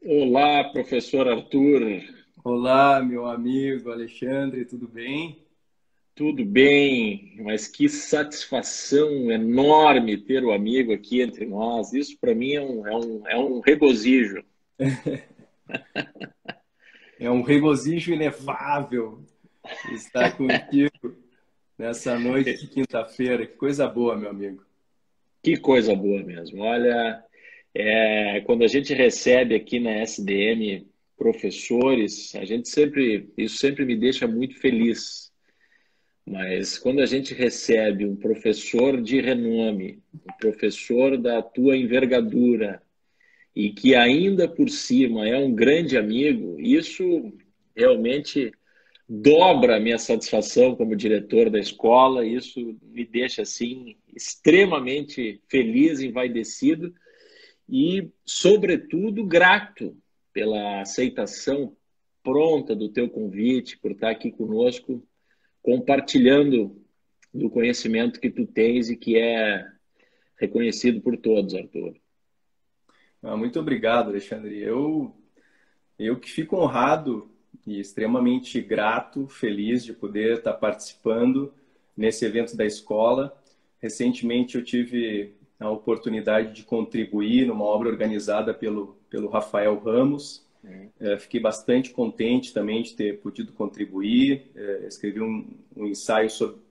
Olá, professor Arthur. Olá, meu amigo Alexandre, tudo bem? Tudo bem? Mas que satisfação enorme ter o amigo aqui entre nós. Isso para mim é um regozijo. É um regozijo inefável estar contigo nessa noite de quinta-feira. Que coisa boa, meu amigo. Que coisa boa mesmo. Olha, quando a gente recebe aqui na SDM professores, isso sempre me deixa muito feliz. Mas quando a gente recebe um professor de renome, um professor da tua envergadura, e que ainda por cima é um grande amigo, isso realmente dobra a minha satisfação como diretor da escola, isso me deixa assim extremamente feliz, envaidecido e, sobretudo, grato pela aceitação pronta do teu convite, por estar aqui conosco, compartilhando do conhecimento que tu tens e que é reconhecido por todos, Arthur. Muito obrigado, Alexandre. Eu que fico honrado e extremamente grato, feliz de poder estar participando nesse evento da escola. Recentemente eu tive a oportunidade de contribuir numa obra organizada pelo Rafael Ramos. Fiquei bastante contente também de ter podido contribuir. Escrevi um ensaio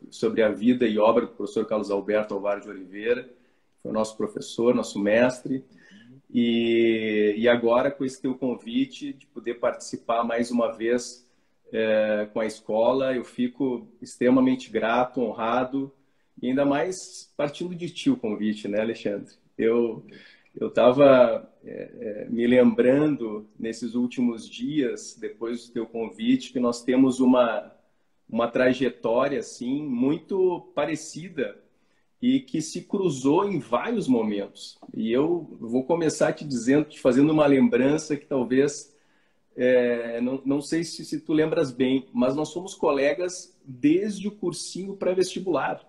sobre a vida e obra do professor Carlos Alberto Alvaro de Oliveira, que foi nosso professor, nosso mestre. E agora, com esse teu convite de poder participar mais uma vez com a escola, eu fico extremamente grato, honrado, e ainda mais partindo de ti o convite, né, Alexandre? Eu estava me lembrando nesses últimos dias, depois do teu convite, que nós temos uma trajetória assim muito parecida e que se cruzou em vários momentos. E eu vou começar te dizendo, te fazendo uma lembrança que talvez, não sei se tu lembras bem, mas nós somos colegas desde o cursinho pré-vestibular,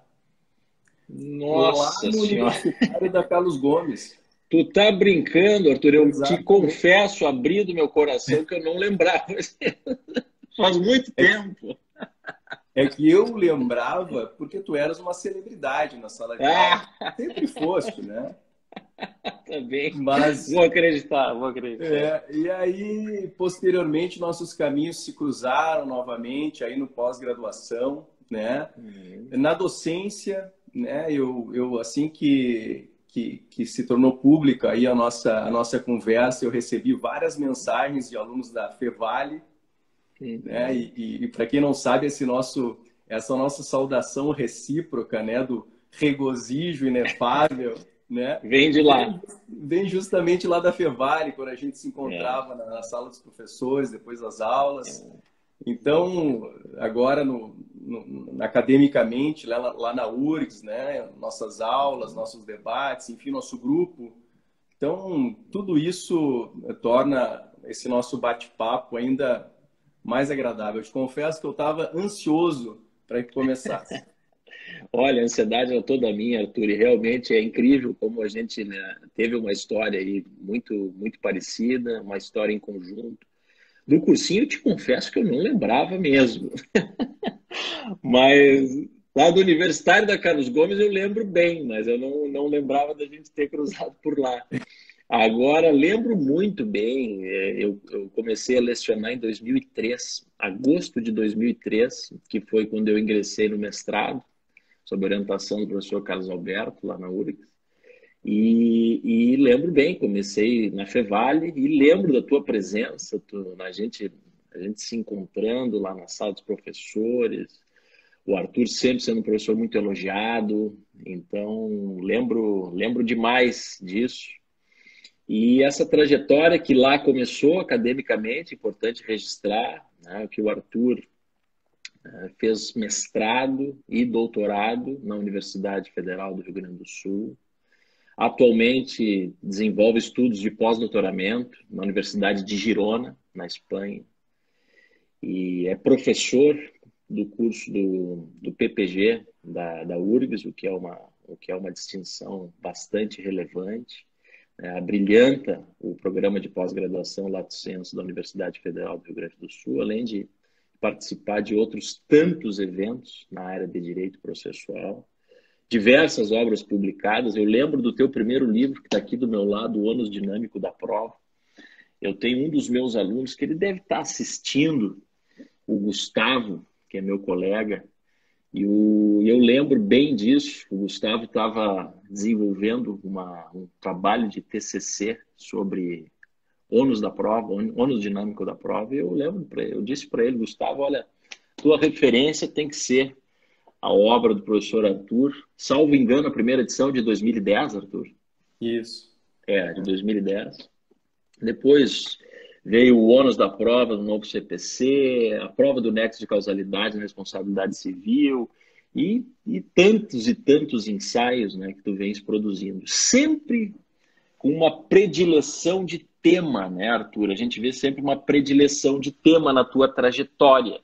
lá Nossa no Senhora! Universitário da Carlos Gomes. Tu tá brincando, Arthur? Eu te Exatamente. confesso, abrindo meu coração, que eu não lembrava. Faz muito É, tempo. é que eu lembrava porque tu eras uma celebridade na sala de aula. Ah, Sempre foste, né? tá bem. Mas Vou acreditar, vou acreditar. e aí, posteriormente, nossos caminhos se cruzaram novamente aí no pós-graduação, né? Uhum. Na docência, né? Eu assim que se tornou pública aí a nossa conversa, eu recebi várias mensagens de alunos da Fevale, né? Uhum. E para quem não sabe, essa nossa saudação recíproca, né? Do regozijo inefável, né? Vem de lá. Vem justamente lá da Fevale, quando a gente se É, encontrava na sala dos professores, depois das aulas. é. Então, agora, academicamente, lá na URGS, né? Nossas aulas, Uhum. nossos debates, enfim, nosso grupo. Então, tudo isso torna esse nosso bate-papo ainda mais agradável. Eu te confesso que eu estava ansioso para que começasse. Olha, a ansiedade era toda minha, Arthur, e realmente é incrível como a gente, né, teve uma história aí muito parecida, uma história em conjunto. Do cursinho, eu te confesso que eu não lembrava mesmo. Mas lá do Universitário da Carlos Gomes eu lembro bem, mas eu não lembrava da gente ter cruzado por lá. Agora, lembro muito bem, eu comecei a lecionar em 2003, agosto de 2003, que foi quando eu ingressei no mestrado, sob orientação do professor Carlos Alberto, lá na URGS. E lembro bem, comecei na Fevale e lembro da tua presença, a gente se encontrando lá na sala dos professores, o Arthur sempre sendo um professor muito elogiado, então lembro demais disso. E essa trajetória que lá começou academicamente, importante registrar, né, que o Arthur fez mestrado e doutorado na Universidade Federal do Rio Grande do Sul. Atualmente desenvolve estudos de pós-doutoramento na Universidade de Girona, na Espanha, e é professor do curso do PPG da URGS, o que é uma distinção bastante relevante. abrilhanta o programa de pós-graduação Lato Sensu da Universidade Federal do Rio Grande do Sul, além de participar de outros tantos eventos na área de direito processual, diversas obras publicadas. Eu lembro do teu primeiro livro, que está aqui do meu lado, O Ônus Dinâmico da Prova. Eu tenho um dos meus alunos que ele deve estar assistindo, o Gustavo, que é meu colega, e eu lembro bem disso. O Gustavo estava desenvolvendo um trabalho de TCC sobre ônus da prova, ônus dinâmico da prova, e eu lembro, eu disse para ele, Gustavo, olha, tua referência tem que ser a obra do professor Arthur, salvo engano, a primeira edição de 2010, Arthur? Isso. De 2010. Depois veio o ônus da prova do novo CPC, a prova do nexo de causalidade na responsabilidade civil e tantos ensaios, né, que tu vens produzindo. Sempre com uma predileção de tema, né, Arthur? A gente vê sempre uma predileção de tema na tua trajetória.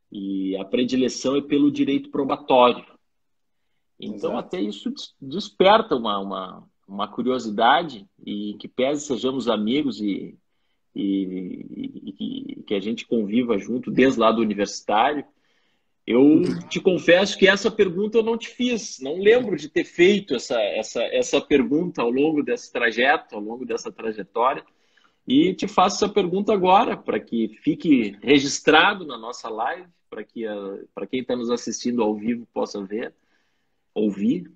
E a predileção é pelo direito probatório. Então, Exato. até isso desperta uma curiosidade, e que pese sejamos amigos e que a gente conviva junto desde lá do universitário. Eu te confesso que essa pergunta eu não te fiz, não lembro de ter feito essa pergunta ao longo desse trajeto, ao longo dessa trajetória, e te faço essa pergunta agora, para que fique registrado na nossa live, para quem está nos assistindo ao vivo possa ouvir.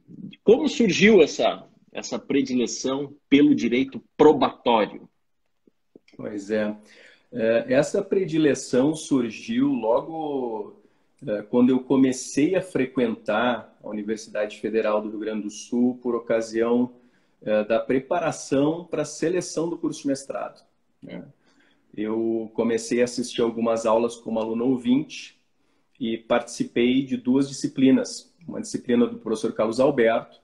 Como surgiu essa predileção pelo direito probatório? Pois é. Essa predileção surgiu logo quando eu comecei a frequentar a Universidade Federal do Rio Grande do Sul por ocasião da preparação para a seleção do curso de mestrado. Eu comecei a assistir algumas aulas como aluno ouvinte e participei de 2 disciplinas. Uma disciplina do professor Carlos Alberto,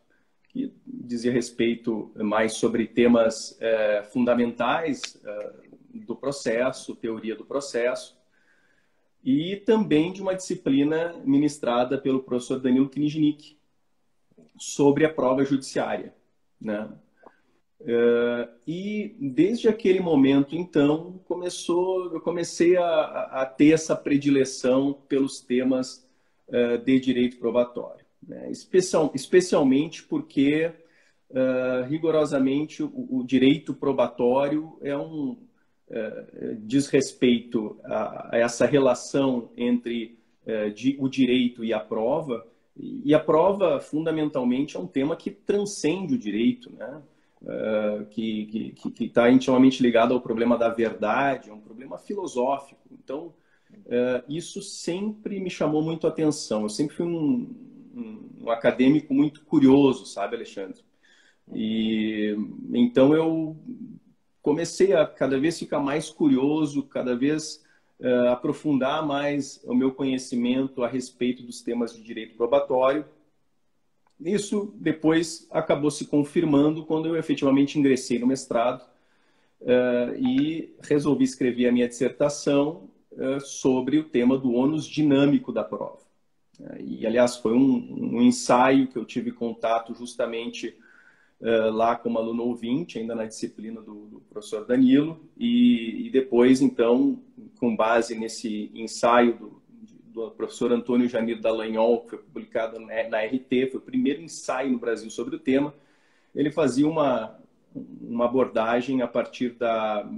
que dizia respeito mais sobre temas fundamentais do processo, teoria do processo, e também de uma disciplina ministrada pelo professor Danilo Kniznik sobre a prova judiciária, né? E desde aquele momento, então, eu comecei a ter essa predileção pelos temas de direito probatório, né? Especialmente porque, rigorosamente, o direito probatório diz respeito a essa relação entre o direito e a prova fundamentalmente é um tema que transcende o direito, né? Que está intimamente ligado ao problema da verdade, é um problema filosófico. Então, isso sempre me chamou muito a atenção. Eu sempre fui um acadêmico muito curioso, sabe, Alexandre? E então eu comecei a cada vez ficar mais curioso, cada vez aprofundar mais o meu conhecimento a respeito dos temas de direito probatório. Isso depois acabou se confirmando quando eu efetivamente ingressei no mestrado e resolvi escrever a minha dissertação sobre o tema do ônus dinâmico da prova. E, aliás, foi um ensaio que eu tive contato justamente lá como aluno ouvinte, ainda na disciplina do professor Danilo, e depois, então, com base nesse ensaio do professor Antônio Janir Dallagnol, que foi publicado na RT, foi o primeiro ensaio no Brasil sobre o tema, ele fazia uma abordagem a partir da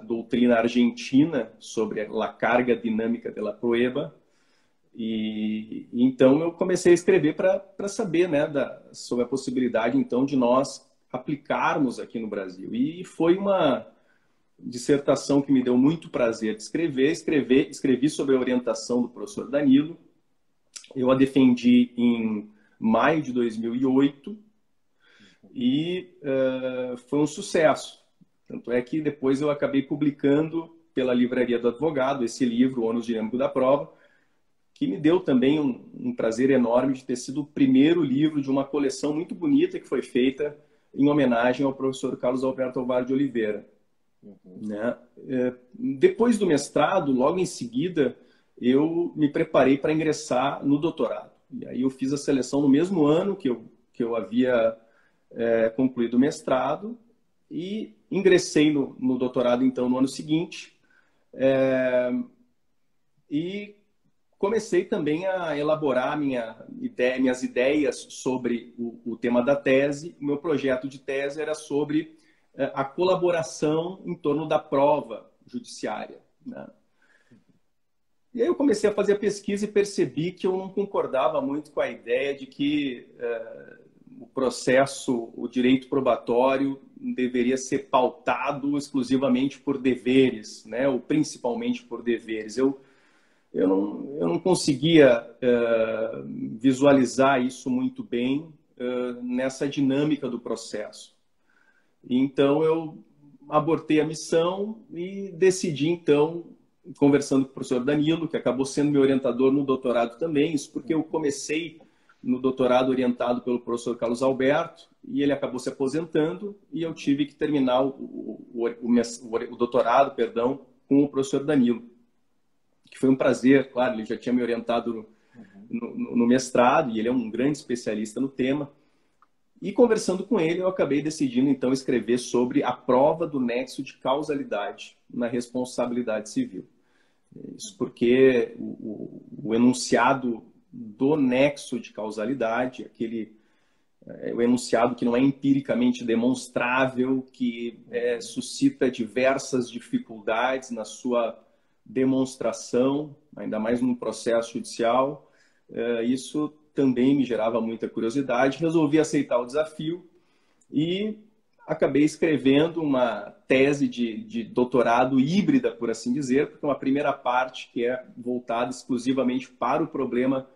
doutrina argentina sobre a carga dinâmica de la prueba. E então eu comecei a escrever para saber, né, sobre a possibilidade então de nós aplicarmos aqui no Brasil. E foi uma dissertação que me deu muito prazer de escrever. Escrevi sob a orientação do professor Danilo. Eu a defendi em maio de 2008 e foi um sucesso. Tanto é que depois eu acabei publicando pela Livraria do Advogado esse livro, O Ônus Dinâmico da Prova, que me deu também um prazer enorme de ter sido o primeiro livro de uma coleção muito bonita que foi feita em homenagem ao professor Carlos Alberto Alvar de Oliveira. Né? Depois do mestrado, logo em seguida, eu me preparei para ingressar no doutorado. E aí eu fiz a seleção no mesmo ano que eu havia concluído o mestrado e ingressei no doutorado, então, no ano seguinte. E comecei também a elaborar minhas ideias sobre o tema da tese. O meu projeto de tese era sobre a colaboração em torno da prova judiciária, né? E aí eu comecei a fazer a pesquisa e percebi que eu não concordava muito com a ideia de que o processo, o direito probatório deveria ser pautado exclusivamente por deveres, né? Ou principalmente por deveres. Eu não conseguia visualizar isso muito bem nessa dinâmica do processo. Então, eu abortei a missão e decidi, então, conversando com o professor Danilo, que acabou sendo meu orientador no doutorado também, isso porque eu comecei no doutorado orientado pelo professor Carlos Alberto, e ele acabou se aposentando, e eu tive que terminar o doutorado, perdão, com o professor Danilo, que foi um prazer. Claro, ele já tinha me orientado no mestrado, e ele é um grande especialista no tema. E conversando com ele, eu acabei decidindo, então, escrever sobre a prova do nexo de causalidade na responsabilidade civil. Isso porque o enunciado do nexo de causalidade, o enunciado que não é empiricamente demonstrável, que suscita diversas dificuldades na sua demonstração, ainda mais num processo judicial, isso também me gerava muita curiosidade. Resolvi aceitar o desafio e acabei escrevendo uma tese de doutorado híbrida, por assim dizer, porque uma primeira parte que é voltada exclusivamente para o problema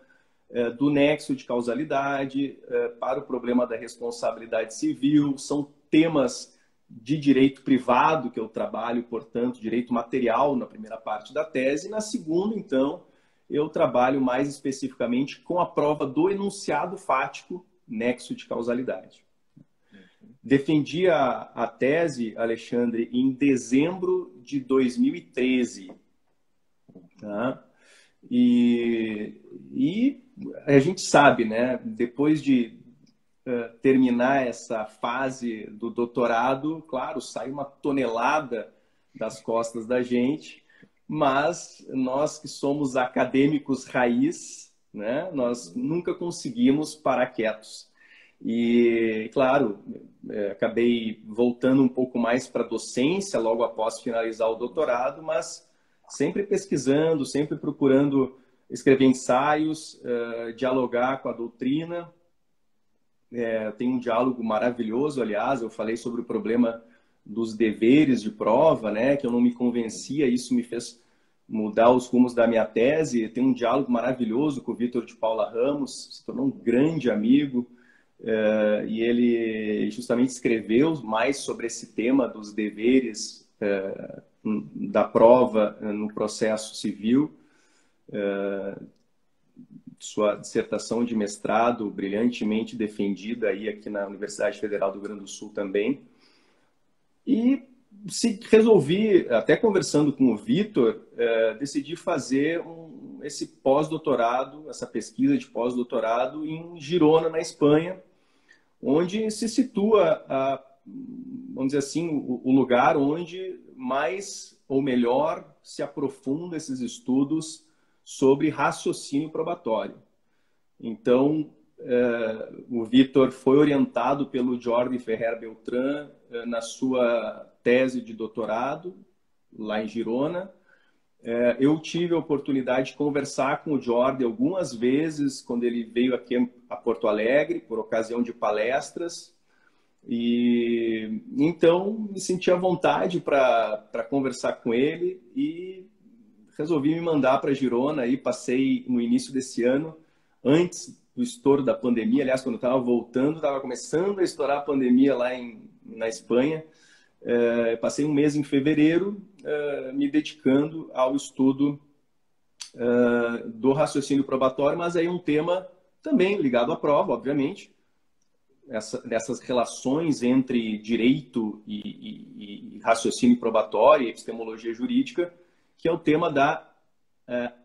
do nexo de causalidade, para o problema da responsabilidade civil. São temas de direito privado que eu trabalho, portanto, direito material na primeira parte da tese. E na segunda, então, eu trabalho mais especificamente com a prova do enunciado fático, nexo de causalidade. Defendi a tese, Alexandre, em dezembro de 2013. Tá? E a gente sabe, né? Depois de terminar essa fase do doutorado, claro, sai uma tonelada das costas da gente, mas nós que somos acadêmicos raiz, né? Nós nunca conseguimos parar quietos. E, claro, acabei voltando um pouco mais para a docência logo após finalizar o doutorado, mas sempre pesquisando, sempre procurando escrever ensaios, dialogar com a doutrina. Tem um diálogo maravilhoso, aliás, eu falei sobre o problema dos deveres de prova, né, que eu não me convencia, isso me fez mudar os rumos da minha tese. Tem um diálogo maravilhoso com o Vitor de Paula Ramos, se tornou um grande amigo, e ele justamente escreveu mais sobre esse tema dos deveres da prova no processo civil. Sua dissertação de mestrado brilhantemente defendida aí aqui na Universidade Federal do Rio Grande do Sul também. E resolvi, até conversando com o Vitor, decidi fazer esse pós-doutorado, essa pesquisa de pós-doutorado em Girona, na Espanha, onde se situa, vamos dizer assim, o lugar onde mais ou melhor se aprofunda esses estudos sobre raciocínio probatório. Então, o Vitor foi orientado pelo Jordi Ferrer Beltrán na sua tese de doutorado, lá em Girona. Eu tive a oportunidade de conversar com o Jordi algumas vezes, quando ele veio aqui a Porto Alegre, por ocasião de palestras. E então, me senti à vontade para conversar com ele e resolvi me mandar para Girona. E passei no início desse ano, antes do estouro da pandemia. Aliás, quando eu estava voltando, estava começando a estourar a pandemia lá na Espanha. Passei um mês em fevereiro me dedicando ao estudo do raciocínio probatório, mas aí um tema também ligado à prova, obviamente, dessas relações entre direito e raciocínio probatório e epistemologia jurídica, que é o tema da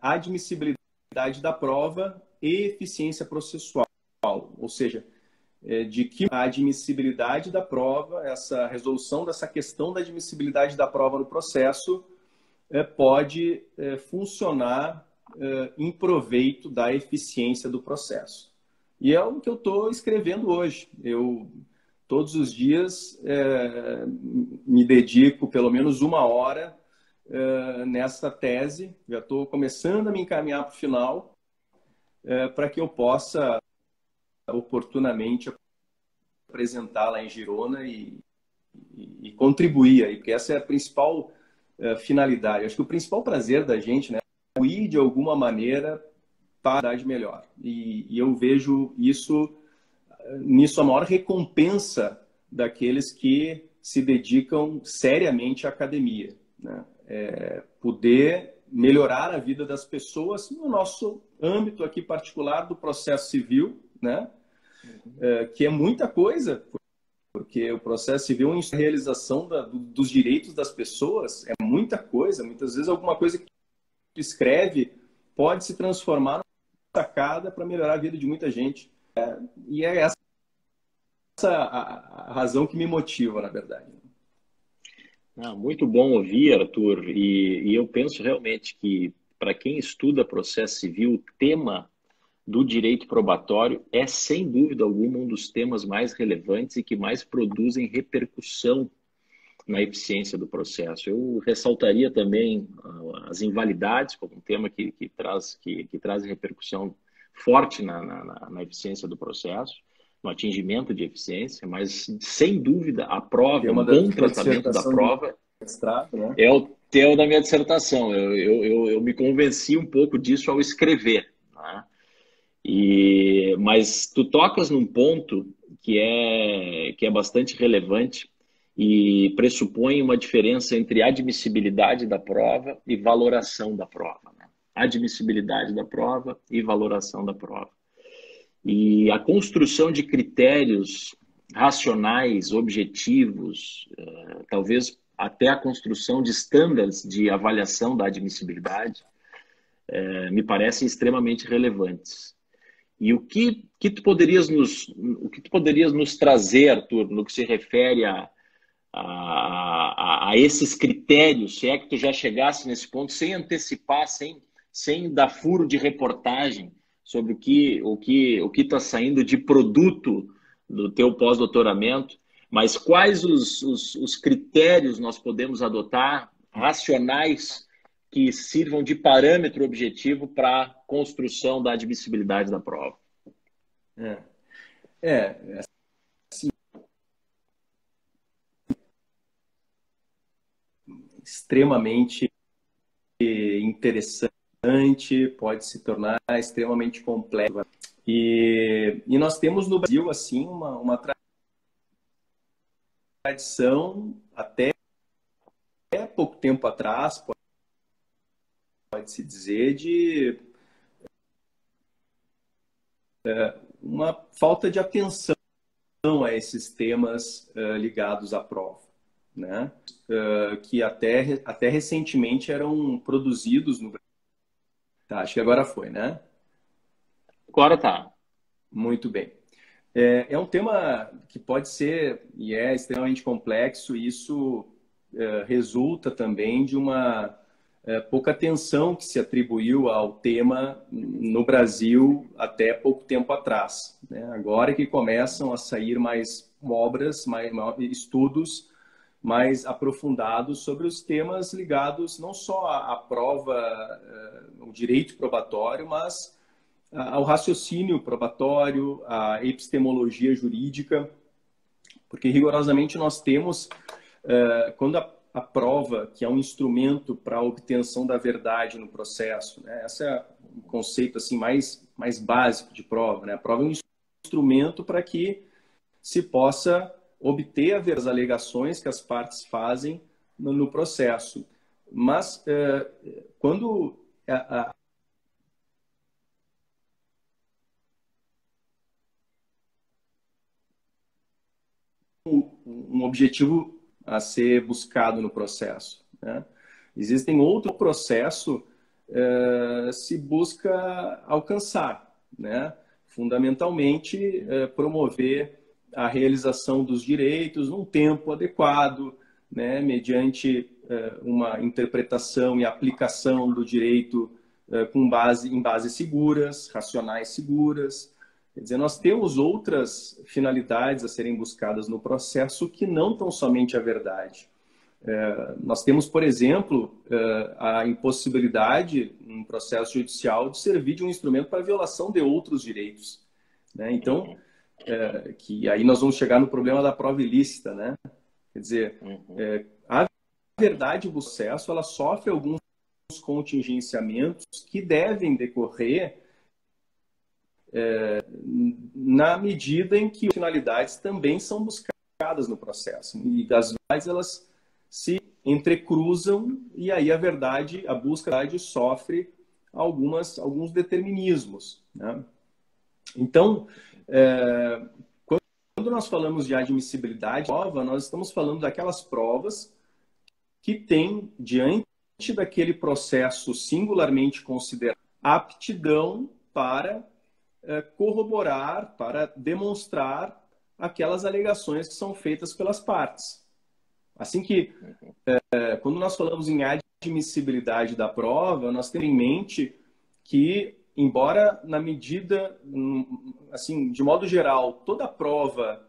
admissibilidade da prova e eficiência processual. Ou seja, de que a admissibilidade da prova, essa resolução dessa questão da admissibilidade da prova no processo pode funcionar em proveito da eficiência do processo. E é o que eu estou escrevendo hoje. Eu, todos os dias, me dedico pelo menos 1 hora nessa tese. Já estou começando a me encaminhar para o final, para que eu possa oportunamente apresentá-la em Girona e contribuir aí, porque essa é a principal finalidade. Acho que o principal prazer da gente, né, é ir de alguma maneira para a idade melhor. E eu vejo nisso a maior recompensa daqueles que se dedicam seriamente à academia, né? Poder melhorar a vida das pessoas no nosso âmbito aqui particular do processo civil, né? Que é muita coisa, porque o processo civil é a realização dos direitos das pessoas, é muita coisa. Muitas vezes alguma coisa que tu escreve pode se transformar numa sacada para melhorar a vida de muita gente. E é essa a razão que me motiva, na verdade. Muito bom ouvir, Arthur, e eu penso realmente que para quem estuda processo civil, o tema do direito probatório é, sem dúvida alguma, um dos temas mais relevantes e que mais produzem repercussão na eficiência do processo. Eu ressaltaria também as invalidades como um tema que traz repercussão forte na eficiência do processo, no atingimento de eficiência, mas, sem dúvida, a prova, o bom tratamento da prova né? é o tema da minha dissertação. Eu me convenci um pouco disso ao escrever, né? Mas tu tocas num ponto que é bastante relevante e pressupõe uma diferença entre admissibilidade da prova e valoração da prova, né? Admissibilidade da prova e valoração da prova. E a construção de critérios racionais, objetivos, talvez até a construção de estándares de avaliação da admissibilidade, me parecem extremamente relevantes. E o que tu poderias nos trazer, Arthur, no que se refere a esses critérios, se é que tu já chegasse nesse ponto, sem antecipar, sem dar furo de reportagem sobre o que está saindo de produto do teu pós-doutoramento, mas quais os critérios nós podemos adotar, racionais, que sirvam de parâmetro objetivo para a construção da admissibilidade da prova? Assim, extremamente interessante, pode se tornar extremamente complexo. E nós temos no Brasil assim uma tradição até pouco tempo atrás, pode-se dizer, de uma falta de atenção a esses temas ligados à prova, né? Que até recentemente eram produzidos no Brasil. Tá, acho que agora foi, né? Agora tá. Muito bem. É um tema que pode ser e é extremamente complexo, e isso resulta também de uma pouca atenção que se atribuiu ao tema no Brasil até pouco tempo atrás, né? Agora que começam a sair mais obras, mais estudos mais aprofundados sobre os temas ligados não só à prova, ao direito probatório, mas ao raciocínio probatório, à epistemologia jurídica, porque rigorosamente nós temos, quando a prova, que é um instrumento para a obtenção da verdade no processo, né? Esse é um conceito assim mais básico de prova, né? A prova é um instrumento para que se possa obter as alegações que as partes fazem no processo. Mas quando um objetivo a ser buscado no processo, né? Existem outro processo se busca alcançar, né? Fundamentalmente promover a realização dos direitos num tempo adequado, né, mediante uma interpretação e aplicação do direito em bases seguras, racionais seguras. Quer dizer, nós temos outras finalidades a serem buscadas no processo que não tão somente a verdade. Nós temos, por exemplo, a impossibilidade, num processo judicial, de servir de um instrumento para a violação de outros direitos, né? Então, que aí nós vamos chegar no problema da prova ilícita, né? Quer dizer, a verdade do processo, ela sofre alguns contingenciamentos que devem decorrer na medida em que finalidades também são buscadas no processo. E as finalidades, elas se entrecruzam e aí a verdade, a busca da verdade sofre alguns determinismos, né? Então, quando nós falamos de admissibilidade de prova, nós estamos falando daquelas provas que têm, diante daquele processo singularmente considerado, aptidão para corroborar, para demonstrar aquelas alegações que são feitas pelas partes. Assim que, quando nós falamos em admissibilidade da prova, nós temos em mente que, embora na medida, assim, de modo geral, toda prova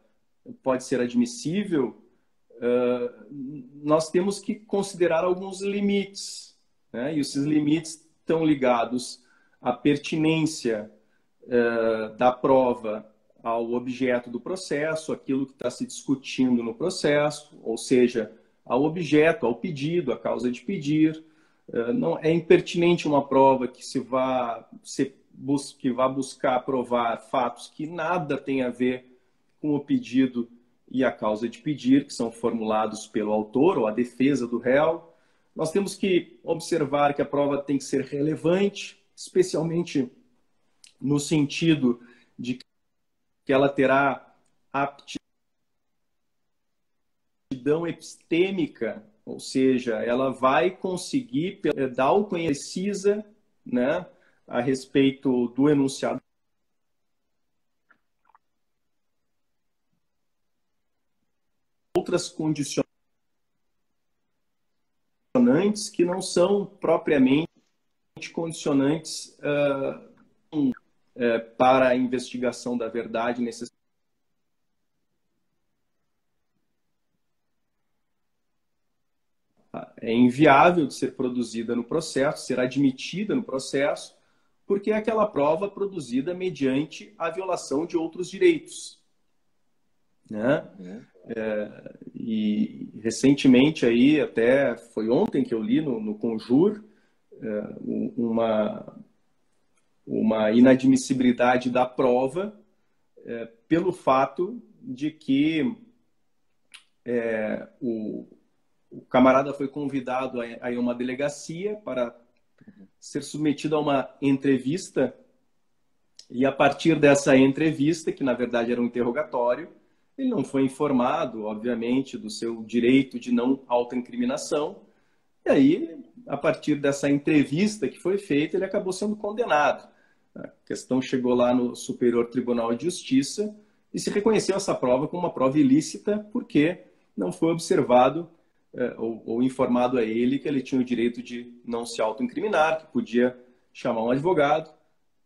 pode ser admissível, nós temos que considerar alguns limites, né? E esses limites estão ligados à pertinência da prova ao objeto do processo, aquilo que está se discutindo no processo, ou seja, ao objeto, ao pedido, à causa de pedir. Não é impertinente uma prova que vá buscar provar fatos que nada tem a ver com o pedido e a causa de pedir, que são formulados pelo autor ou a defesa do réu. Nós temos que observar que a prova tem que ser relevante, especialmente no sentido de que ela terá aptidão epistêmica, ou seja, ela vai conseguir dar o conhecimento precisa, né, a respeito do enunciado. Outras condicionantes que não são propriamente condicionantes para a investigação da verdade necessária. É inviável de ser produzida no processo, ser admitida no processo, porque é aquela prova produzida mediante a violação de outros direitos, né? E recentemente aí, até foi ontem que eu li no Conjur, uma inadmissibilidade da prova pelo fato de que o camarada foi convidado a uma delegacia para ser submetido a uma entrevista e a partir dessa entrevista, que na verdade era um interrogatório, ele não foi informado, obviamente, do seu direito de não autoincriminação. E aí, a partir dessa entrevista que foi feita, ele acabou sendo condenado. A questão chegou lá no Superior Tribunal de Justiça e se reconheceu essa prova como uma prova ilícita porque não foi observado ou informado a ele que ele tinha o direito de não se autoincriminar, que podia chamar um advogado.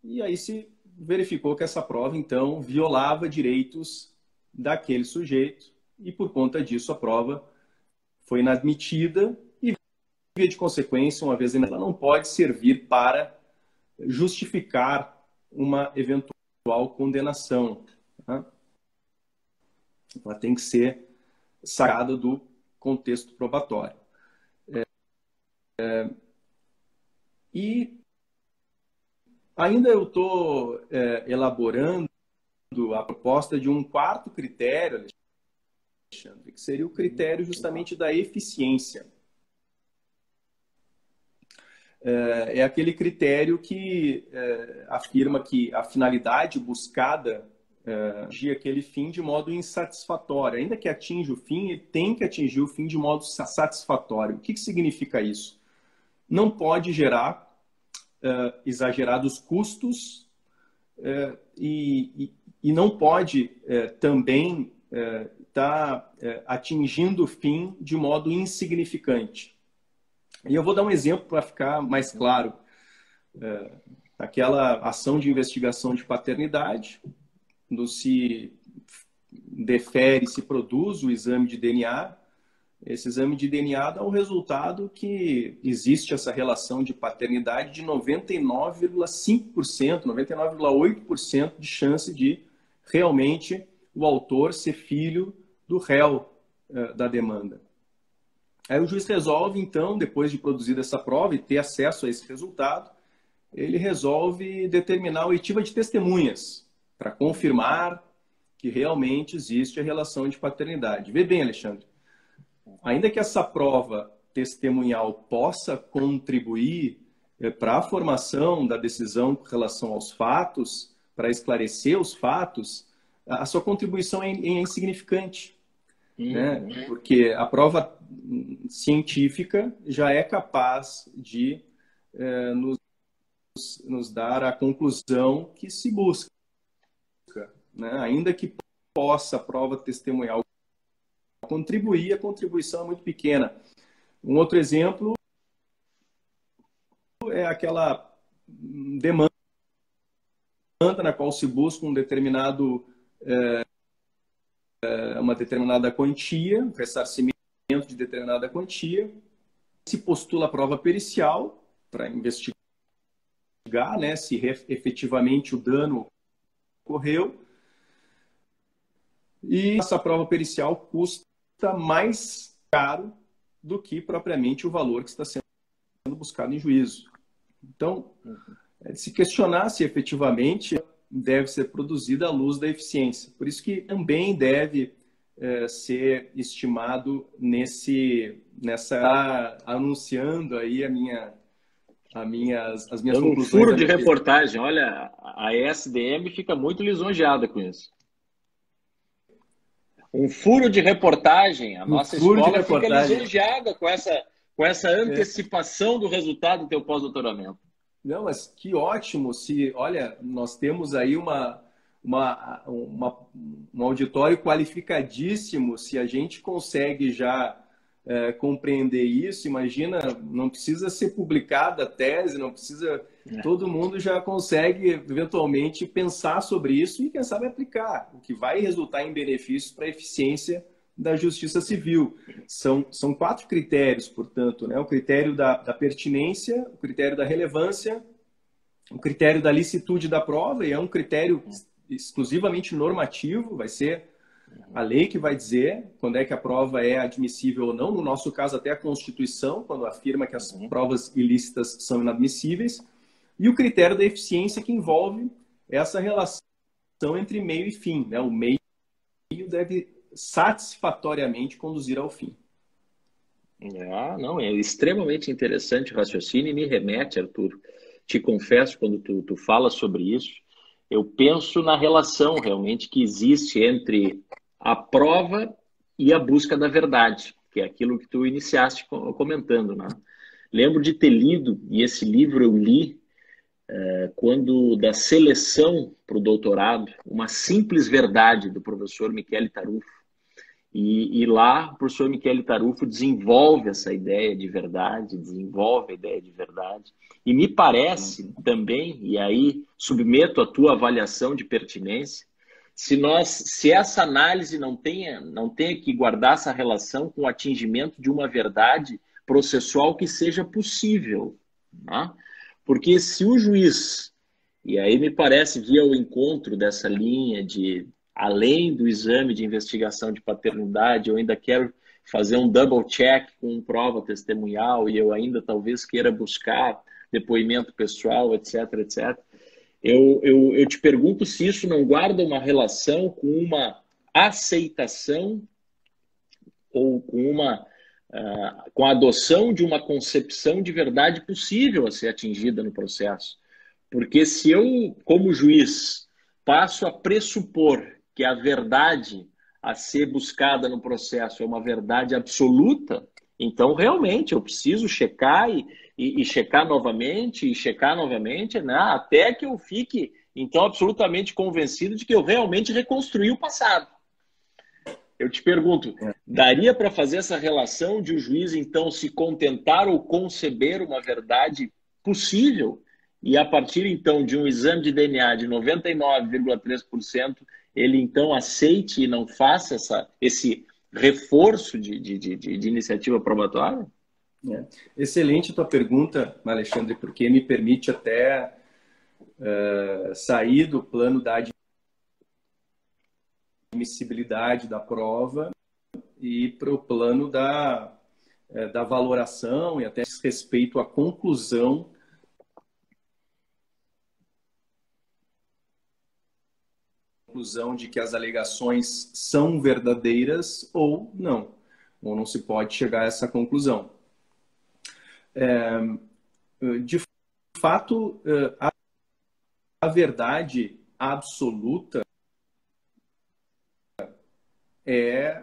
E aí se verificou que essa prova, então, violava direitos daquele sujeito e, por conta disso, a prova foi inadmitida e, via de consequência, uma vez ela não pode servir para justificar uma eventual condenação, né? Ela tem que ser sacada do contexto probatório. E ainda eu estou elaborando a proposta de um quarto critério, Alexandre, que seria o critério justamente da eficiência. É aquele critério que afirma que a finalidade buscada atingir aquele fim de modo insatisfatório. Ainda que atinja o fim, ele tem que atingir o fim de modo satisfatório. O que significa isso? Não pode gerar exagerados custos e e não pode também estar atingindo o fim de modo insignificante. E eu vou dar um exemplo para ficar mais claro. Aquela ação de investigação de paternidade, quando se defere, se produz o exame de DNA, esse exame de DNA dá o resultado que existe essa relação de paternidade de 99,5%, 99,8% de chance de realmente o autor ser filho do réu da demanda. Aí o juiz resolve, então, depois de produzir essa prova e ter acesso a esse resultado, ele resolve determinar a oitiva de testemunhas para confirmar que realmente existe a relação de paternidade. Vê bem, Alexandre, ainda que essa prova testemunhal possa contribuir para a formação da decisão com relação aos fatos, para esclarecer os fatos, a sua contribuição é insignificante. Né? Porque a prova científica já é capaz de nos dar a conclusão que se busca. Né? Ainda que possa a prova testemunhal contribuir, a contribuição é muito pequena. Um outro exemplo é aquela demanda na qual se busca um determinado, uma determinada quantia, um ressarcimento de determinada quantia, se postula a prova pericial para investigar, né, se efetivamente o dano ocorreu, e essa prova pericial custa mais caro do que propriamente o valor que está sendo buscado em juízo. Então, se questionar se efetivamente deve ser produzida à luz da eficiência. Por isso que também deve ser estimado anunciando aí as minhas conclusões. Um furo de reportagem. Olha, a ESDM fica muito lisonjeada com isso. Um furo de reportagem. A nossa escola fica lisonjeada com essa antecipação do resultado do teu pós-doutoramento. Não, mas que ótimo. Olha, nós temos aí um auditório qualificadíssimo. Se a gente consegue já compreender isso, imagina, não precisa ser publicada a tese, não precisa... Todo mundo já consegue, eventualmente, pensar sobre isso e, quem sabe, aplicar, o que vai resultar em benefícios para a eficiência da justiça civil. São 4 critérios, portanto, né? O critério da pertinência, o critério da relevância, o critério da licitude da prova, e é um critério exclusivamente normativo, vai ser a lei que vai dizer quando é que a prova é admissível ou não, no nosso caso até a Constituição, quando afirma que as provas ilícitas são inadmissíveis, e o critério da eficiência, que envolve essa relação entre meio e fim, né? O meio deve satisfatoriamente conduzir ao fim. Não, é extremamente interessante o raciocínio e me remete, Arthur. Te confesso, quando tu fala sobre isso, eu penso na relação realmente que existe entre a prova e a busca da verdade, que é aquilo que tu iniciaste comentando, né? Lembro de ter lido, e esse livro eu li quando da seleção para o doutorado, Uma Simples Verdade, do professor Michele Tarufo. E lá o professor Michele Tarufo desenvolve essa ideia de verdade, desenvolve a ideia de verdade. E me parece também, e aí submeto a tua avaliação de pertinência, se essa análise não tenha que guardar essa relação com o atingimento de uma verdade processual que seja possível, né? Porque se o juiz, e aí me parece via o encontro dessa linha de além do exame de investigação de paternidade, eu ainda quero fazer um double check com prova testemunhal e eu ainda talvez queira buscar depoimento pessoal, etc, etc. Eu te pergunto se isso não guarda uma relação com uma aceitação ou com a adoção de uma concepção de verdade possível a ser atingida no processo. Porque se eu, como juiz, passo a pressupor que a verdade a ser buscada no processo é uma verdade absoluta, então realmente eu preciso checar e checar novamente, né, até que eu fique então absolutamente convencido de que eu realmente reconstruí o passado. Eu te pergunto, daria para fazer essa relação de o juiz, então, se contentar ou conceber uma verdade possível e, a partir, então, de um exame de DNA de 99,3%, ele, então, aceite e não faça esse reforço de iniciativa probatória? Excelente a tua pergunta, Alexandre, porque me permite até sair do plano da admissibilidade da prova e para o plano da valoração e até respeito à conclusão de que as alegações são verdadeiras ou não se pode chegar a essa conclusão. De fato, a verdade absoluta é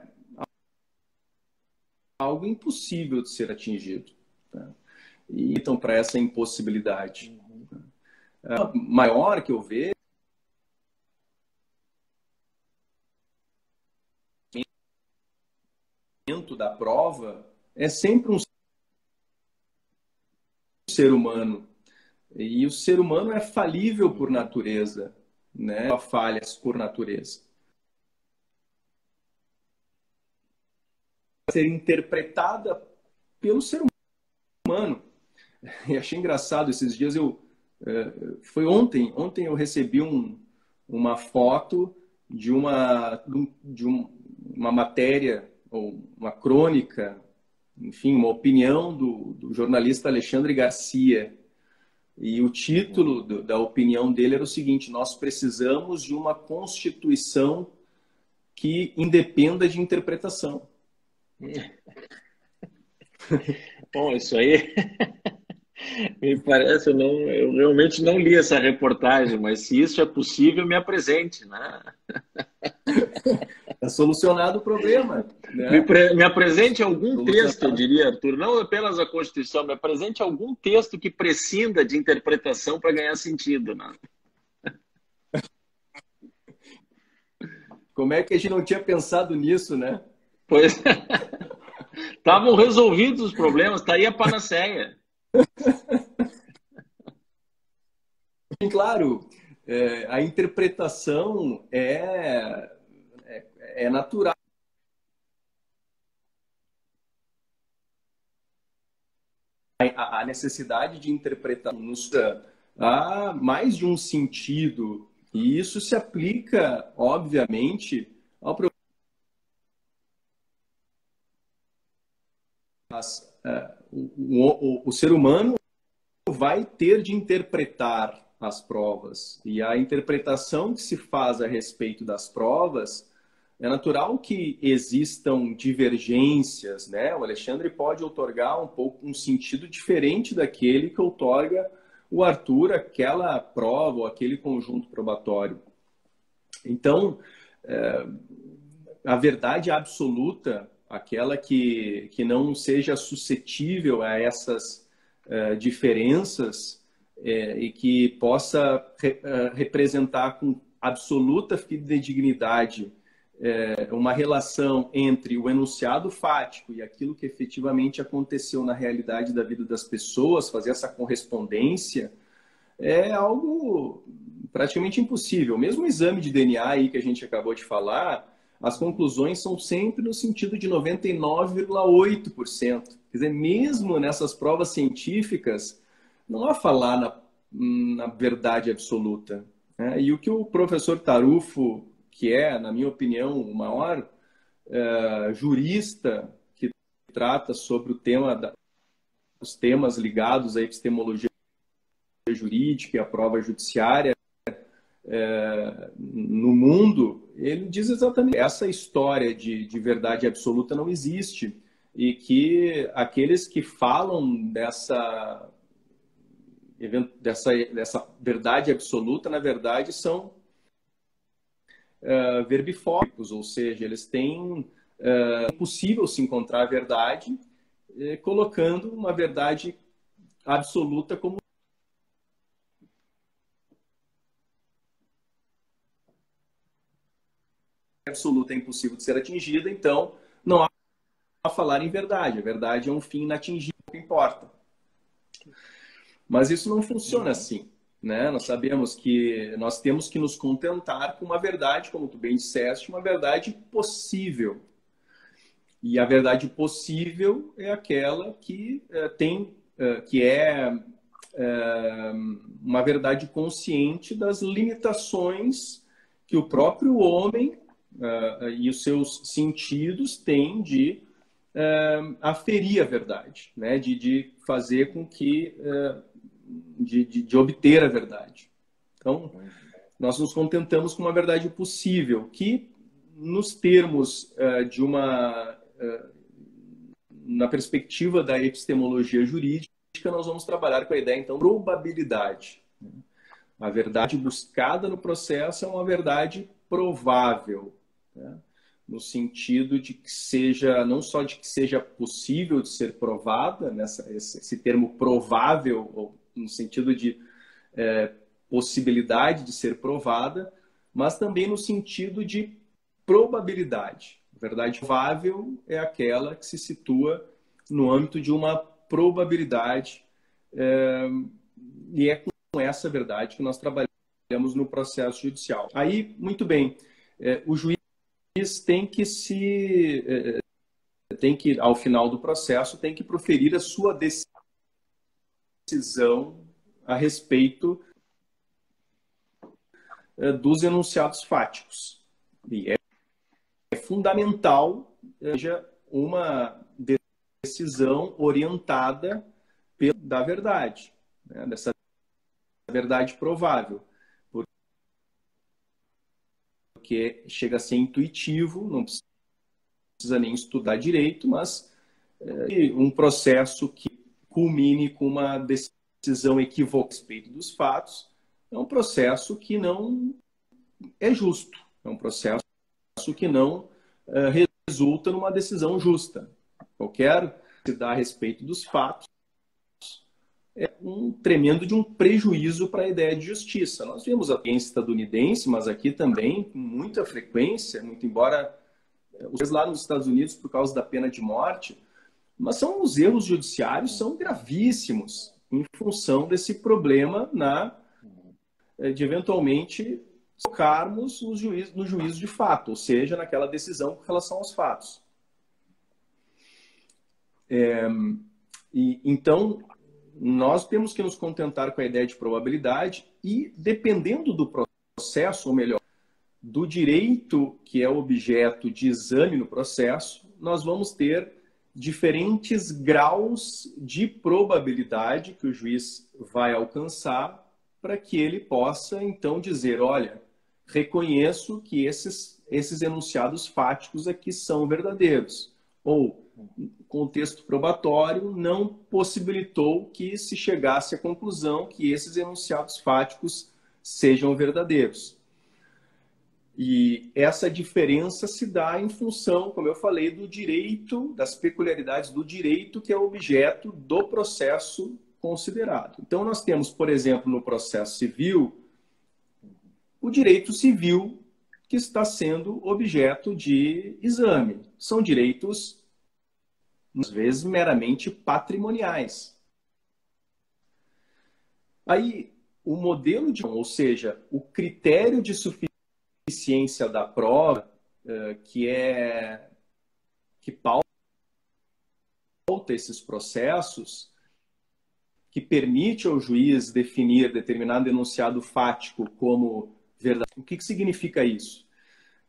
algo impossível de ser atingido. Tá? E então, para essa impossibilidade maior que eu vejo, da prova é sempre um ser humano. E o ser humano é falível por natureza, né? Falhas por natureza. Ser interpretada pelo ser humano. E achei engraçado esses dias foi ontem eu recebi uma foto de uma matéria ou uma crônica, enfim, uma opinião do jornalista Alexandre Garcia. E o título da opinião dele era o seguinte: nós precisamos de uma Constituição que independa de interpretação. Bom, isso aí me parece, eu realmente não li essa reportagem, mas se isso é possível, me apresente, né? Está solucionado o problema. Né? Me apresente algum texto, eu diria, Arthur, não apenas a Constituição, me apresente algum texto que prescinda de interpretação para ganhar sentido. Né? Como é que a gente não tinha pensado nisso, né? Pois estavam resolvidos os problemas, está aí a panaceia. Claro, a interpretação é natural. A necessidade de interpretação nos há mais de um sentido, e isso se aplica, obviamente, ao problema. O ser humano vai ter de interpretar as provas, e a interpretação que se faz a respeito das provas é natural que existam divergências, né? O Alexandre pode outorgar um sentido diferente daquele que outorga o Arthur aquela prova ou aquele conjunto probatório. Então, a verdade absoluta, aquela que não seja suscetível a essas diferenças e que possa representar com absoluta fidedignidade uma relação entre o enunciado fático e aquilo que efetivamente aconteceu na realidade da vida das pessoas, fazer essa correspondência, é algo praticamente impossível. Mesmo o exame de DNA aí que a gente acabou de falar, as conclusões são sempre no sentido de 99,8%. Quer dizer, mesmo nessas provas científicas, não há falar na verdade absoluta. Né? E o que o professor Tarufo, que é, na minha opinião, o maior jurista que trata sobre os temas ligados à epistemologia jurídica e à prova judiciária no mundo, ele diz exatamente essa história de verdade absoluta não existe e que aqueles que falam dessa verdade absoluta, na verdade, são verbifóricos, ou seja, eles têm é impossível se encontrar a verdade colocando uma verdade absoluta como absoluta é impossível de ser atingida, então não há a falar em verdade. A verdade é um fim inatingível, que importa. Mas isso não funciona assim, né? Nós sabemos que nós temos que nos contentar com uma verdade, como tu bem disseste, uma verdade possível. E a verdade possível é aquela que é uma verdade consciente das limitações que o próprio homem e os seus sentidos têm de aferir a verdade, né? De fazer com que de obter a verdade. Então, nós nos contentamos com uma verdade possível, que nos termos na perspectiva da epistemologia jurídica, nós vamos trabalhar com a ideia, então, de probabilidade. A verdade buscada no processo é uma verdade provável, né? No sentido de que seja, não só de que seja possível de ser provada, esse termo provável, no sentido de possibilidade de ser provada, mas também no sentido de probabilidade. A verdade provável é aquela que se situa no âmbito de uma probabilidade, e é com essa verdade que nós trabalhamos no processo judicial. Aí, muito bem, o juiz tem que, ao final do processo, tem que proferir a sua decisão a respeito dos enunciados fáticos. E é fundamental que seja uma decisão orientada da verdade, né? Dessa verdade provável, porque chega a ser intuitivo, não precisa nem estudar direito, mas um processo que culmine com uma decisão equivocada a respeito dos fatos é um processo que não é justo, é um processo que não resulta numa decisão justa. Qualquer que dá a respeito dos fatos é um tremendo de um prejuízo para a ideia de justiça. Nós vemos a ciência estadunidense, mas aqui também, com muita frequência, muito embora lá nos Estados Unidos por causa da pena de morte, mas os erros judiciários são gravíssimos em função desse problema de eventualmente focarmos no juízo de fato, ou seja, naquela decisão com relação aos fatos. Então, nós temos que nos contentar com a ideia de probabilidade e, dependendo do processo, ou melhor, do direito que é objeto de exame no processo, nós vamos ter diferentes graus de probabilidade que o juiz vai alcançar para que ele possa, então, dizer, olha, reconheço que esses enunciados fáticos aqui são verdadeiros. Ou, o contexto probatório não possibilitou que se chegasse à conclusão que esses enunciados fáticos sejam verdadeiros. E essa diferença se dá em função, como eu falei, do direito, das peculiaridades do direito que é objeto do processo considerado. Então, nós temos, por exemplo, no processo civil, o direito civil que está sendo objeto de exame. São direitos, às vezes, meramente patrimoniais. Aí, o modelo ou seja, o critério de suficiência da prova, que pauta esses processos, que permite ao juiz definir determinado enunciado fático como verdade. O que significa isso?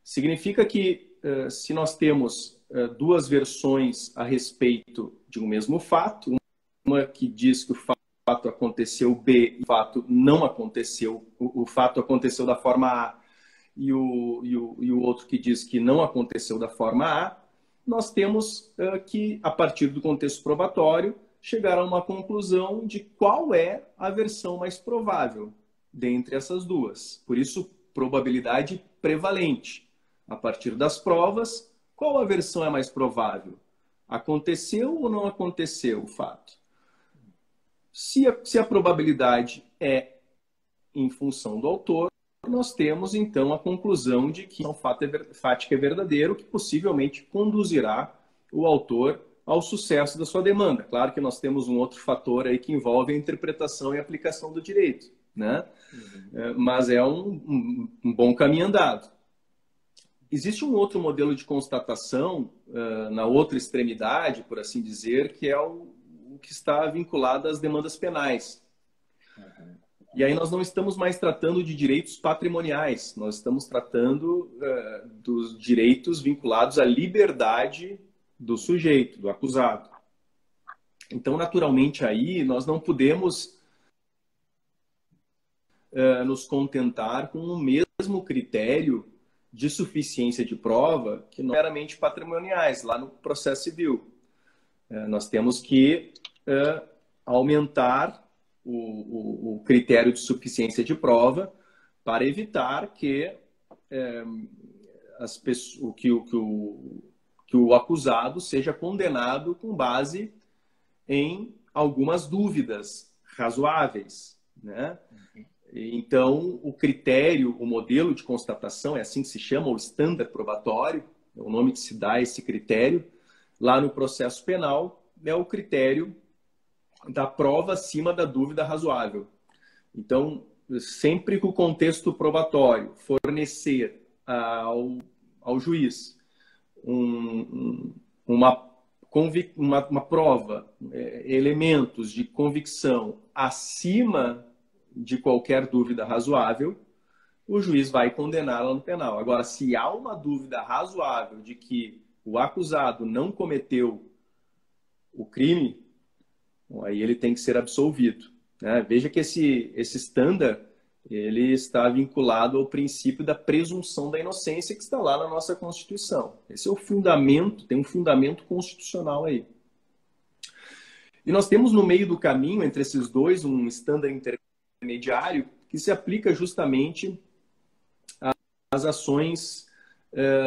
Significa que se nós temos duas versões a respeito de um mesmo fato, uma que diz que o fato aconteceu B e o fato não aconteceu, o fato aconteceu da forma A, e o outro que diz que não aconteceu da forma A, nós temos que, a partir do contexto probatório, chegar a uma conclusão de qual é a versão mais provável dentre essas duas. Por isso, probabilidade prevalente. A partir das provas, qual a versão é mais provável? Aconteceu ou não aconteceu o fato? Se a probabilidade é em função do autor, nós temos, então, a conclusão de que fática é verdadeiro, que possivelmente conduzirá o autor ao sucesso da sua demanda. Claro que nós temos um outro fator aí que envolve a interpretação e aplicação do direito, né? Mas é um bom caminho andado. Existe um outro modelo de constatação, na outra extremidade, por assim dizer, que é o que está vinculado às demandas penais. E aí nós não estamos mais tratando de direitos patrimoniais, nós estamos tratando dos direitos vinculados à liberdade do sujeito, do acusado. Então, naturalmente, aí nós não podemos nos contentar com o mesmo critério de suficiência de prova que não meramente patrimoniais, lá no processo civil. Nós temos que aumentar o critério de suficiência de prova para evitar que o acusado seja condenado com base em algumas dúvidas razoáveis, né? Então, o critério, o modelo de constatação, é assim que se chama, o estándar probatório, é o nome que se dá a esse critério, lá no processo penal, é o critério da prova acima da dúvida razoável. Então, sempre que o contexto probatório fornecer ao juiz uma prova, elementos de convicção acima de qualquer dúvida razoável, o juiz vai condená-la no penal. Agora, se há uma dúvida razoável de que o acusado não cometeu o crime, aí ele tem que ser absolvido, né? Veja que esse estándar ele está vinculado ao princípio da presunção da inocência que está lá na nossa Constituição. Esse é o fundamento, tem um fundamento constitucional aí. E nós temos no meio do caminho, entre esses dois, um estándar intermediário que se aplica justamente às ações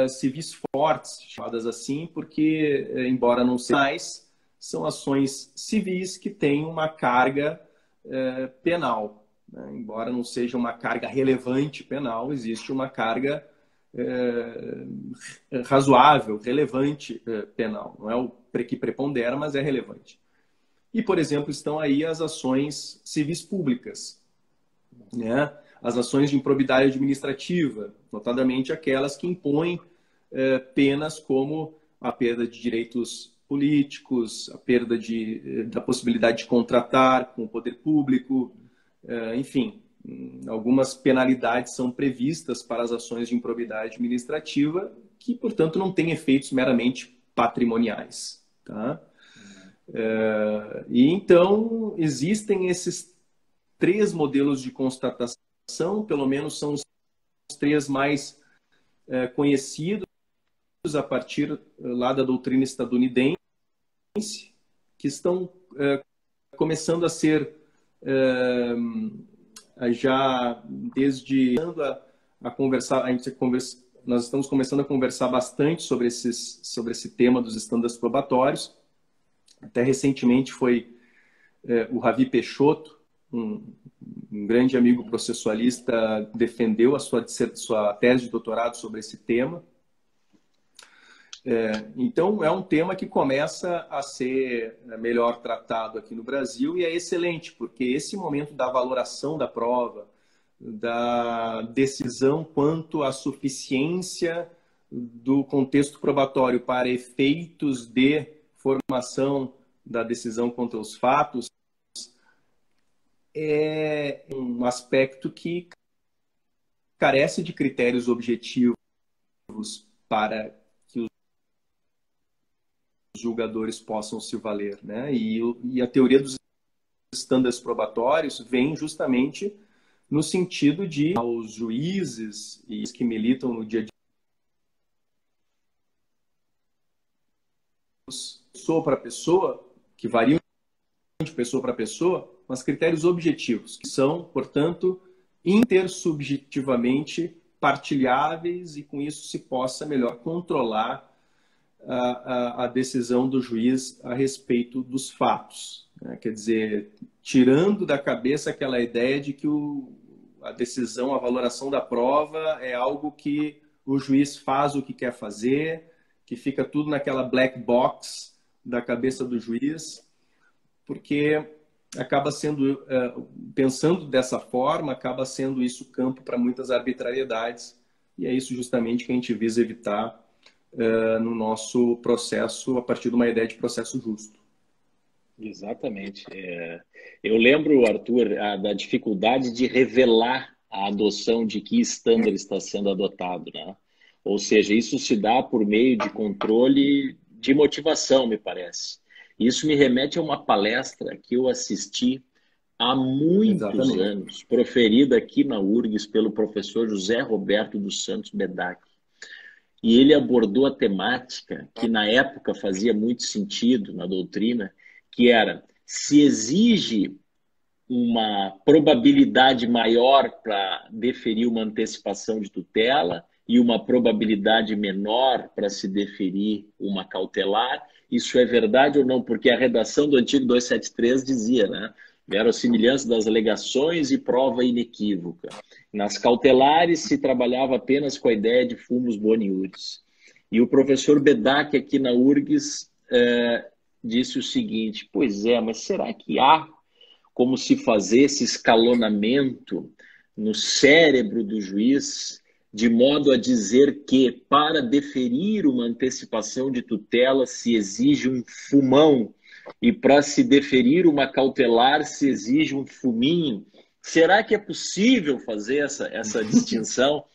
civis fortes, chamadas assim, porque, embora não sejam mais, são ações civis que têm uma carga penal, né? Embora não seja uma carga relevante penal, existe uma carga razoável, relevante penal. Não é o que prepondera, mas é relevante. E, por exemplo, estão aí as ações civis públicas, né? As ações de improbidade administrativa, notadamente aquelas que impõem penas como a perda de direitos políticos, a perda da possibilidade de contratar com o poder público, enfim, algumas penalidades são previstas para as ações de improbidade administrativa que, portanto, não têm efeitos meramente patrimoniais, tá? E então existem esses três modelos de constatação, pelo menos são os três mais conhecidos a partir lá da doutrina estadunidense, que estão começando a ser já desde a conversar, nós estamos começando a conversar bastante sobre esse tema dos estándares probatórios. Até recentemente foi o Ravi Peixoto, um grande amigo processualista, defendeu a sua tese de doutorado sobre esse tema. Então, é um tema que começa a ser melhor tratado aqui no Brasil e é excelente, porque esse momento da valoração da prova, da decisão quanto à suficiência do contexto probatório para efeitos de formação da decisão contra os fatos, é um aspecto que carece de critérios objetivos para que os julgadores possam se valer, né? E a teoria dos estándares probatórios vem justamente no sentido de aos juízes e que militam no dia a dia pessoa para pessoa, que variam de pessoa para pessoa, mas critérios objetivos, que são, portanto, intersubjetivamente partilháveis e com isso se possa melhor controlar a decisão do juiz a respeito dos fatos, né? Quer dizer, tirando da cabeça aquela ideia de que a decisão, a valoração da prova é algo que o juiz faz o que quer fazer, que fica tudo naquela black box da cabeça do juiz, porque acaba sendo, pensando dessa forma, acaba sendo isso campo para muitas arbitrariedades, e é isso justamente que a gente visa evitar no nosso processo, a partir de uma ideia de processo justo. Exatamente. Eu lembro, Arthur, da dificuldade de revelar a adoção de que standard está sendo adotado, né? Ou seja, isso se dá por meio de controle de motivação, me parece. Isso me remete a uma palestra que eu assisti há muitos Exatamente. anos, proferida aqui na URGS pelo professor José Roberto dos Santos Bedac. E ele abordou a temática que na época fazia muito sentido na doutrina, que era: se exige uma probabilidade maior para deferir uma antecipação de tutela e uma probabilidade menor para se deferir uma cautelar, isso é verdade ou não? Porque a redação do antigo 273 dizia, né? Verossimilhança das alegações e prova inequívoca. Nas cautelares se trabalhava apenas com a ideia de fumus boni iuris. E o professor Bedac aqui na URGS disse o seguinte: pois é, mas será que há como se fazer esse escalonamento no cérebro do juiz, de modo a dizer que, para deferir uma antecipação de tutela, se exige um fumão, e para se deferir uma cautelar, se exige um fuminho? Será que é possível fazer essa distinção?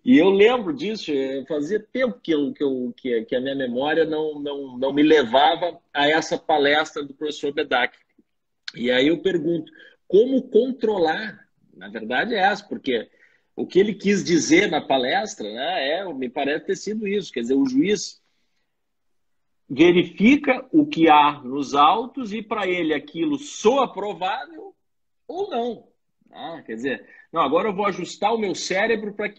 E eu lembro disso, fazia tempo que a minha memória não me levava a essa palestra do professor Bedac. E aí eu pergunto, como controlar? Na verdade é essa, porque o que ele quis dizer na palestra, né, me parece ter sido isso. Quer dizer, o juiz verifica o que há nos autos e para ele aquilo soa provável ou não. Quer dizer, não, agora eu vou ajustar o meu cérebro para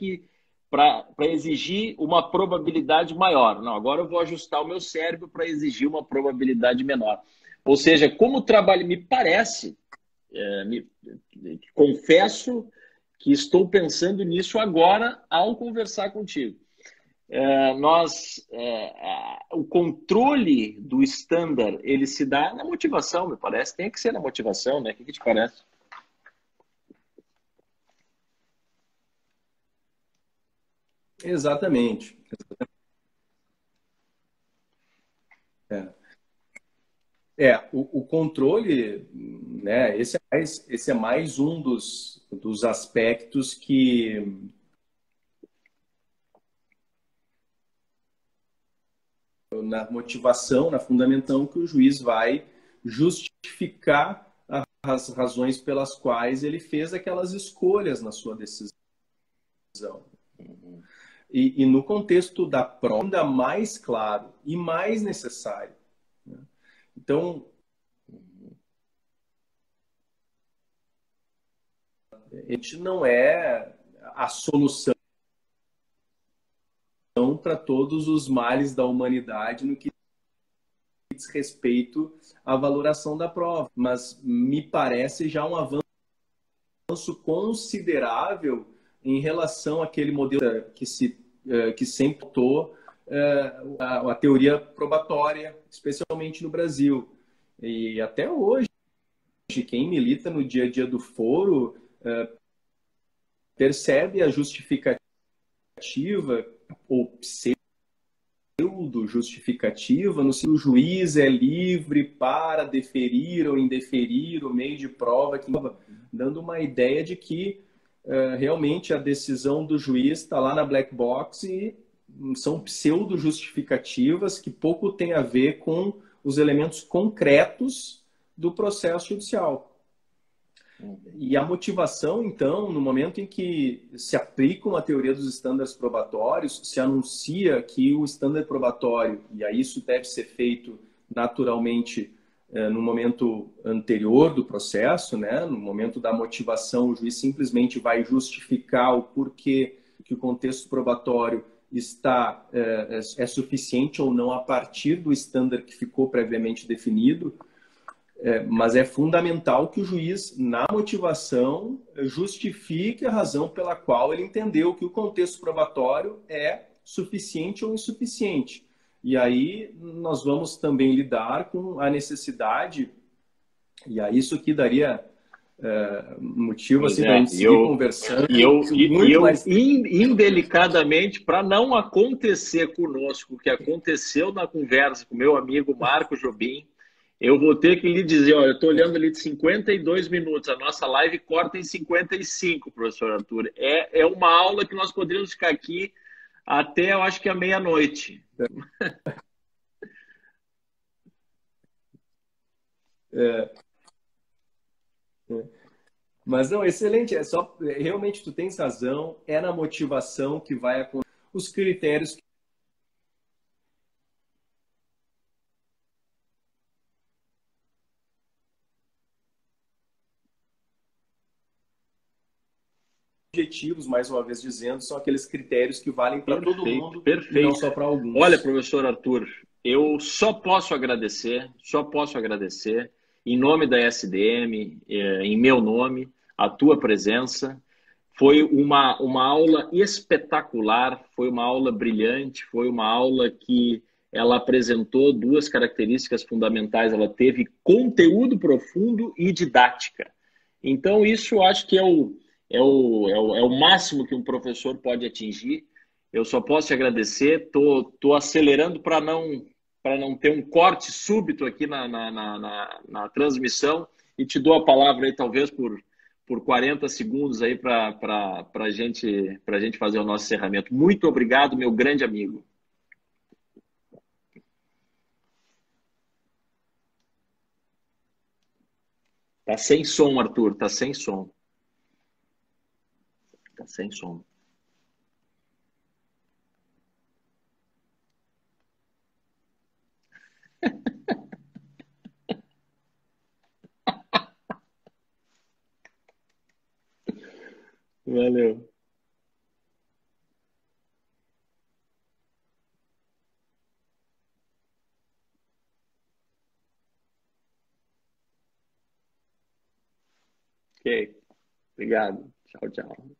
exigir uma probabilidade maior. Não, agora eu vou ajustar o meu cérebro para exigir uma probabilidade menor. Ou seja, como o trabalho me parece, confesso que estou pensando nisso agora ao conversar contigo. O controle do standard, ele se dá na motivação, me parece. Tem que ser na motivação, né? O que te parece? Exatamente. O controle, né, esse é mais um dos aspectos que na motivação, na fundamentação, que o juiz vai justificar as razões pelas quais ele fez aquelas escolhas na sua decisão. E no contexto da prova, ainda mais claro e mais necessário. Então, a gente não é a solução para todos os males da humanidade no que diz respeito à valoração da prova, mas me parece já um avanço considerável em relação àquele modelo que sempre botou a teoria probatória, especialmente no Brasil. E até hoje, quem milita no dia a dia do foro percebe a justificativa ou pseudo-justificativa no sentido que o juiz é livre para deferir ou indeferir o meio de prova, dando uma ideia de que realmente a decisão do juiz está lá na black box e são pseudo-justificativas que pouco tem a ver com os elementos concretos do processo judicial. E a motivação, então, no momento em que se aplica uma teoria dos estándares probatórios, se anuncia que o estândar probatório, e aí isso deve ser feito naturalmente no momento anterior do processo, né? No momento da motivação, o juiz simplesmente vai justificar o porquê que o contexto probatório é suficiente ou não a partir do estândar que ficou previamente definido. Mas é fundamental que o juiz, na motivação, justifique a razão pela qual ele entendeu que o contexto probatório é suficiente ou insuficiente. E aí nós vamos também lidar com a necessidade, e aí isso aqui daria motivo Pois assim, para a é, gente seguir conversando e muito eu mais. indelicadamente, para não acontecer conosco o que aconteceu na conversa com meu amigo Marco Jobim, eu vou ter que lhe dizer, olha, eu estou olhando ali de 52 minutos, a nossa live corta em 55, professor Arthur. É uma aula que nós poderíamos ficar aqui até, eu acho que a meia-noite. É, mas não, excelente, realmente tu tens razão, é na motivação que vai acontecer. Os critérios objetivos, mais uma vez dizendo, são aqueles critérios que valem para todo Perfeito, mundo e não perfeito. só para Olha, alguns. professor Arthur, eu só posso agradecer, em nome da SDM, em meu nome, a tua presença. Foi uma aula espetacular, foi uma aula brilhante, foi uma aula que ela apresentou duas características fundamentais. Ela teve conteúdo profundo e didática. Então, isso eu acho que é o máximo que um professor pode atingir. Eu só posso te agradecer. Tô acelerando para não ter um corte súbito aqui na transmissão e te dou a palavra aí, talvez por 40 segundos aí para a gente fazer o nosso encerramento. Muito obrigado, meu grande amigo. Tá sem som, Arthur, tá sem som. Tá sem som. Valeu. Ok. Obrigado. Tchau, tchau.